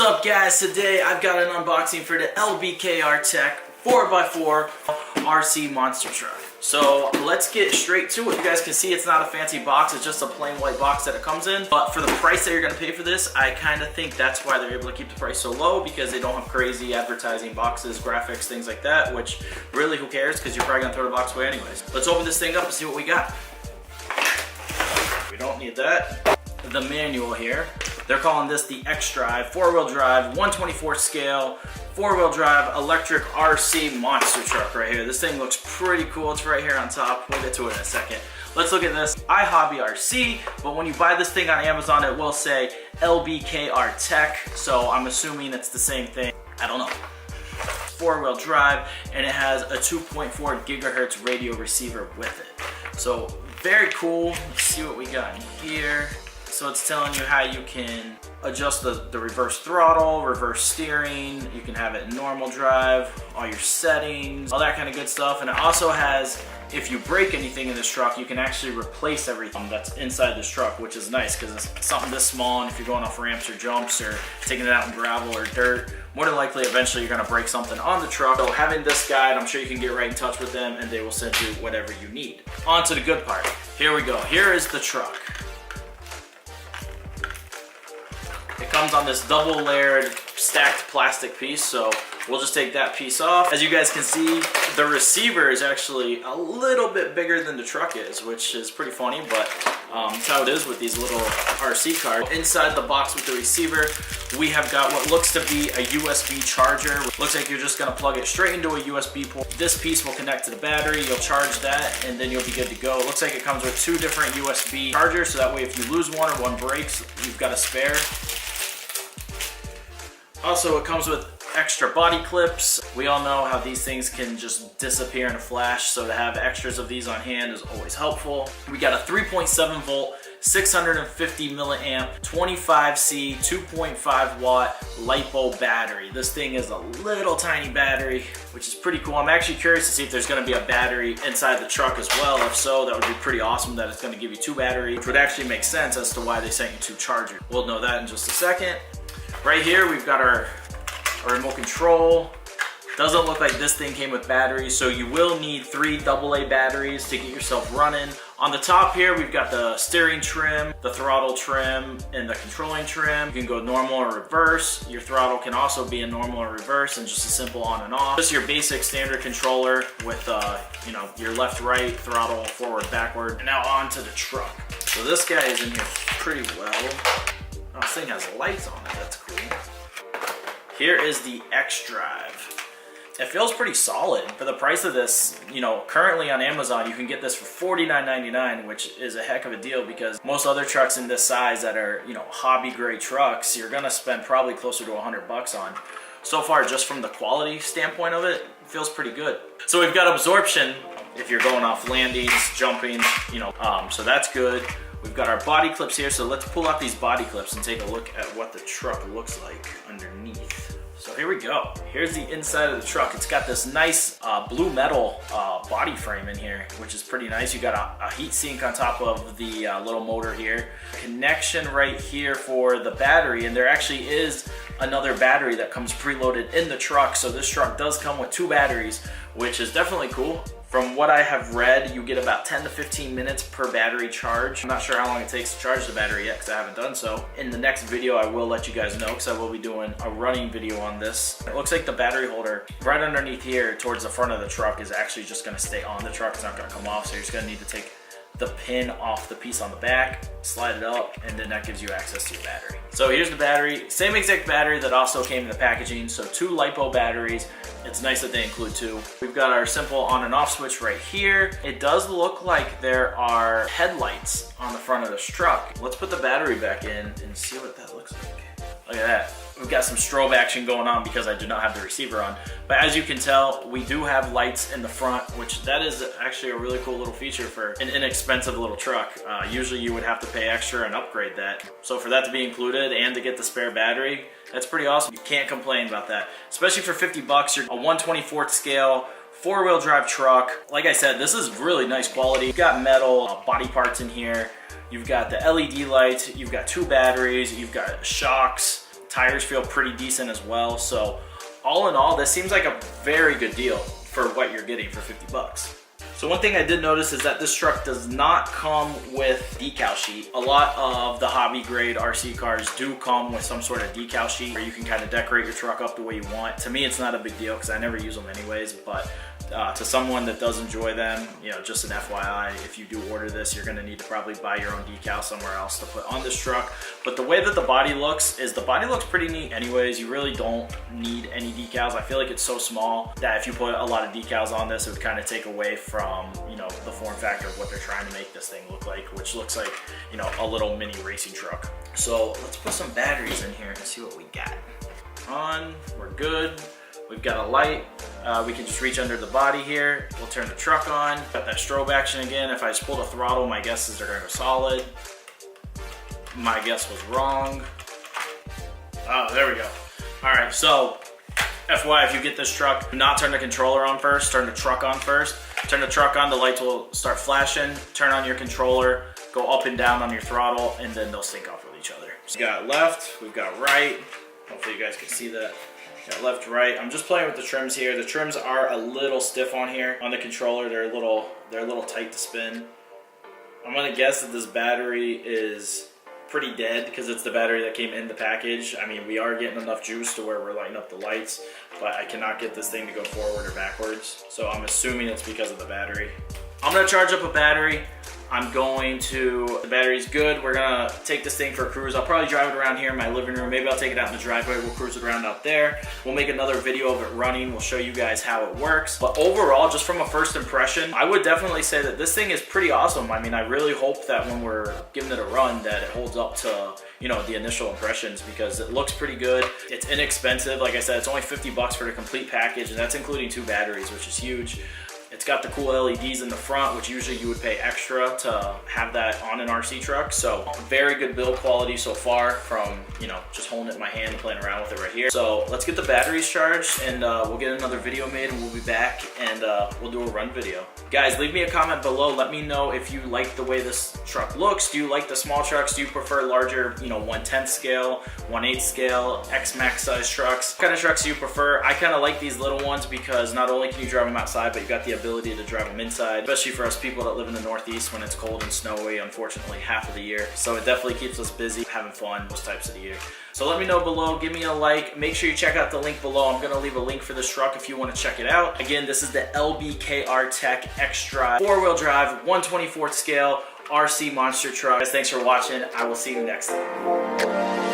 up, guys? Today I've got an unboxing for the LBKR Tech 4x4 RC monster truck. So let's get straight to it. You guys can see it's not a fancy box, it's just a plain white box that it comes in. But for the price that you're gonna pay for this, I kind of think that's why they're able to keep the price so low, because they don't have crazy advertising boxes, graphics, things like that, which really who cares, because you're probably gonna throw the box away anyways. Let's open this thing up and see what we got. We don't need that. The manual here. They're calling this the X-Drive 4-wheel drive, 124 scale, 4-wheel drive electric RC monster truck right here. This thing looks pretty cool. It's right here on top. We'll get to it in a second. Let's look at this. iHobby RC, but when you buy this thing on Amazon, it will say LBKR Tech, so I'm assuming it's the same thing. I don't know. 4-wheel drive, and it has a 2.4 gigahertz radio receiver with it. So very cool. Let's see what we got in here. So it's telling you how you can adjust the reverse throttle, reverse steering. You can have it in normal drive, all your settings, all that kind of good stuff. And it also has, if you break anything in this truck, you can actually replace everything that's inside this truck, which is nice because it's something this small, and if you're going off ramps or jumps or taking it out in gravel or dirt, more than likely eventually you're gonna break something on the truck. So having this guide, I'm sure you can get right in touch with them and they will send you whatever you need. On to the good part. Here we go. Here is the truck. It comes on this double layered stacked plastic piece, so we'll just take that piece off. As you guys can see, the receiver is actually a little bit bigger than the truck is, which is pretty funny, but that's how it is with these little RC cars. Inside the box with the receiver, we have got what looks to be a USB charger. Looks like you're just gonna plug it straight into a USB port. This piece will connect to the battery, you'll charge that, and then you'll be good to go. It looks like it comes with 2 different USB chargers, so that way if you lose one or one breaks, you've got a spare. Also, it comes with extra body clips. We all know how these things can just disappear in a flash, so to have extras of these on hand is always helpful. We got a 3.7 volt, 650 milliamp, 25C, 2.5 watt LiPo battery. This thing is a little tiny battery, which is pretty cool. I'm actually curious to see if there's gonna be a battery inside the truck as well. If so, that would be pretty awesome that it's gonna give you 2 batteries, which would actually make sense as to why they sent you 2 chargers. We'll know that in just a second. Right here, we've got our remote control. Doesn't look like this thing came with batteries, so you will need 3 AA batteries to get yourself running. On the top here, we've got the steering trim, the throttle trim, and the controlling trim. You can go normal or reverse. Your throttle can also be in normal or reverse, and just a simple on and off. Just your basic standard controller with you know, your left, right, throttle, forward, backward. And now on to the truck. So this guy is in here pretty well. Oh, this thing has lights on it, that's cool. Here is the X-Drive. It feels pretty solid. For the price of this, you know, currently on Amazon, you can get this for $49.99, which is a heck of a deal because most other trucks in this size that are, you know, hobby grade trucks, you're gonna spend probably closer to $100 on. So far, just from the quality standpoint of it, it feels pretty good. So we've got absorption if you're going off landings, jumping, you know, so that's good. We've got our body clips here, so let's pull out these body clips and take a look at what the truck looks like underneath. So here we go. Here's the inside of the truck. It's got this nice blue metal body frame in here, which is pretty nice. You got a heat sink on top of the little motor here. Connection right here for the battery, and there actually is another battery that comes preloaded in the truck. So this truck does come with 2 batteries, which is definitely cool. From what I have read, you get about 10 to 15 minutes per battery charge. I'm not sure how long it takes to charge the battery yet because I haven't done so. In the next video, I will let you guys know because I will be doing a running video on this. It looks like the battery holder right underneath here towards the front of the truck is actually just gonna stay on the truck. It's not gonna come off, so you're just gonna need to take the pin off the piece on the back, slide it up, and then that gives you access to your battery. So here's the battery, same exact battery that also came in the packaging, so 2 LiPo batteries. It's nice that they include 2. We've got our simple on and off switch right here. It does look like there are headlights on the front of this truck. Let's put the battery back in and see what that looks like. Look at that. We've got some strobe action going on because I do not have the receiver on. But as you can tell, we do have lights in the front, which that is actually a really cool little feature for an inexpensive little truck. Usually you would have to pay extra and upgrade that. So for that to be included and to get the spare battery, that's pretty awesome. You can't complain about that. Especially for $50, you're a 1/24th scale, 4-wheel drive truck. Like I said, this is really nice quality. You've got metal body parts in here. You've got the LED lights, you've got 2 batteries, you've got shocks, Tires feel pretty decent as well. So all in all, this seems like a very good deal for what you're getting for 50 bucks. So one thing I did notice is that this truck does not come with decal sheet. A lot of the hobby grade RC cars do come with some sort of decal sheet where you can kind of decorate your truck up the way you want. To me, it's not a big deal because I never use them anyways, but to someone that does enjoy them, you know, just an FYI, if you do order this, you're gonna need to probably buy your own decal somewhere else to put on this truck. But the way that the body looks pretty neat anyways. You really don't need any decals. I feel like it's so small that if you put a lot of decals on this, it would kind of take away from, you know, the form factor of what they're trying to make this thing look like, which looks like, you know, a little mini racing truck. So let's put some batteries in here and see what we got. On, we're good. We've got a light. We can just reach under the body here. We'll turn the truck on. Got that strobe action again. If I just pull the throttle, my guess is they're gonna go solid. My guess was wrong. Oh, there we go. All right, so FYI, if you get this truck, do not turn the controller on first, turn the truck on first. Turn the truck on, the lights will start flashing. Turn on your controller, go up and down on your throttle, and then they'll sync up with each other. So we got left, we've got right. Hopefully you guys can see that. Got left, right. I'm just playing with the trims here. The trims are a little stiff on here. On the controller, they're a little tight to spin. I'm gonna guess that this battery is pretty dead because it's the battery that came in the package. I mean, we are getting enough juice to where we're lighting up the lights, but I cannot get this thing to go forward or backwards. So I'm assuming it's because of the battery. I'm gonna charge up a battery. The battery's good. We're gonna take this thing for a cruise. I'll probably drive it around here in my living room. Maybe I'll take it out in the driveway. We'll cruise it around out there. We'll make another video of it running. We'll show you guys how it works. But overall, just from a first impression, I would definitely say that this thing is pretty awesome. I mean, I really hope that when we're giving it a run that it holds up to, you know, the initial impressions, because it looks pretty good. It's inexpensive. Like I said, it's only 50 bucks for the complete package, and that's including 2 batteries, which is huge. It's got the cool LEDs in the front, which usually you would pay extra to have that on an RC truck. So very good build quality so far from, you know, just holding it in my hand and playing around with it right here. So let's get the batteries charged and we'll get another video made and we'll be back and we'll do a run video. Guys, leave me a comment below. Let me know if you like the way this truck looks. Do you like the small trucks? Do you prefer larger, you know, 1/10 scale, 1/8 scale, X-Max size trucks? What kind of trucks do you prefer? I kind of like these little ones because not only can you drive them outside, but you got the ability to drive them inside, especially for us people that live in the Northeast when it's cold and snowy, unfortunately, half of the year. So it definitely keeps us busy, having fun most types of the year. So let me know below, give me a like, make sure you check out the link below. I'm gonna leave a link for this truck if you wanna check it out. Again, this is the LBKR Tech Extra 4-wheel drive, 1/24 scale RC monster truck. Guys, thanks for watching. I will see you next time.